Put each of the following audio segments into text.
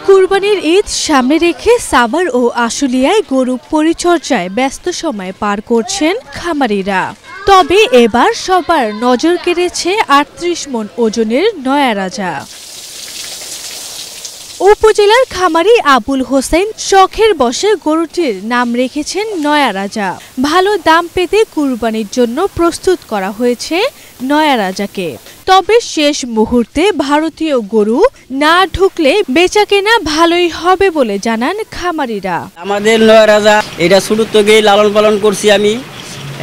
কুরবানির ঈদ সামনে রেখে সাভার ও আশুলিয়ায় গরু পরিচর্যায় ব্যস্ত সময় পার করছেন খামারিরা। তবে এবার সবার নজর কেড়েছে ৩৮ মণ ওজনের নয়া রাজা। উপজেলার খামারি আবুল হোসেন শখের বশে গরুটির নাম রেখেছেন নয়া রাজা। ভালো দাম পেতে কুরবানির জন্য প্রস্তুত করা হয়েছে নয়া রাজাকে। তবে শেষ মুহূর্তে ভারতীয় গরু না ঢুকলে বেচাকেনা ভালোই হবে বলে জানান খামারিরা। আমাদের নয়া রাজা এটা ছোট থেকেই লালন পালন করছি আমি,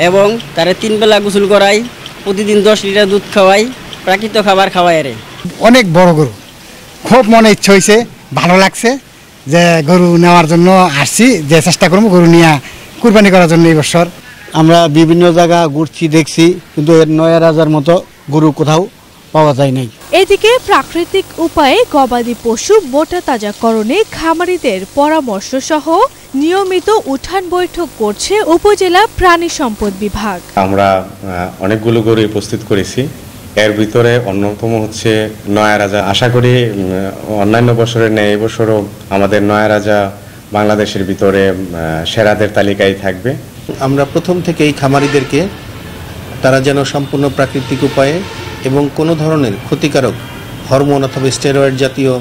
এবং তারে 3 বেলা গোসল করাই, প্রতিদিন 10 লিটার দুধ খাওয়াই, প্রাকৃতিক খাবার খাওয়াই। অনেক বড় গরু, খুব মনে ইচ্ছা হয়েছে, ভালো লাগছে যে গরু নেওয়ার জন্য আসছি, যে চেষ্টা করবো গরু নিয়ে কুরবানি করার জন্য এই বছর। আমরা বিভিন্ন জায়গা ঘুরছি, দেখছি, কিন্তু এর নয়া রাজার মতো গরু কোথাও পাওয়া যায় নাই। এদিকে প্রাকৃতিক উপায়ে গবাদি পশু মোটা তাজাকরণে খামারিদের পরামর্শ সহ নিয়মিত উঠান বৈঠক করছে উপজেলা প্রাণী সম্পদ বিভাগ। আমরা অনেকগুলো গরু প্রস্তুত করেছি, এর ভিতরে অন্যতম হচ্ছে নয়া রাজা। আশা করি অন্যান্য বছরের ন্যায় এবছরও আমাদের নয়া রাজা বাংলাদেশের ভিতরে সেরাদের তালিকায় থাকবে। আমরা প্রথম থেকেই খামারিদেরকে তারা যেন সম্পূর্ণ প্রাকৃতিক উপায়ে এবং কোনো ধরনের ক্ষতিকারক হরমোন অথবা স্টেরয়েড জাতীয়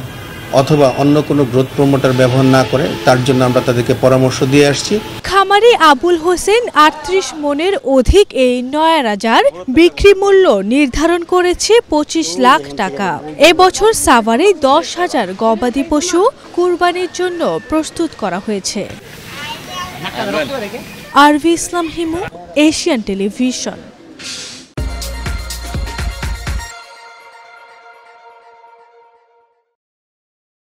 অথবা অন্য কোনো গ্রোথ প্রমোটার ব্যবহার না করে, তার জন্য আমরা তাদেরকে পরামর্শ দিয়ে আসছি। খামারি আবুল হোসেন ৩৮ মণের অধিক এই নয়া রাজার বিক্রি মূল্য নির্ধারণ করেছে ২৫ লাখ টাকা। এবছর সাভারে ১০,০০০ গবাদি পশু কুরবানির জন্য প্রস্তুত করা হয়েছে। আরভি ইসলাম হিমু, এশিয়ান টেলিভিশন।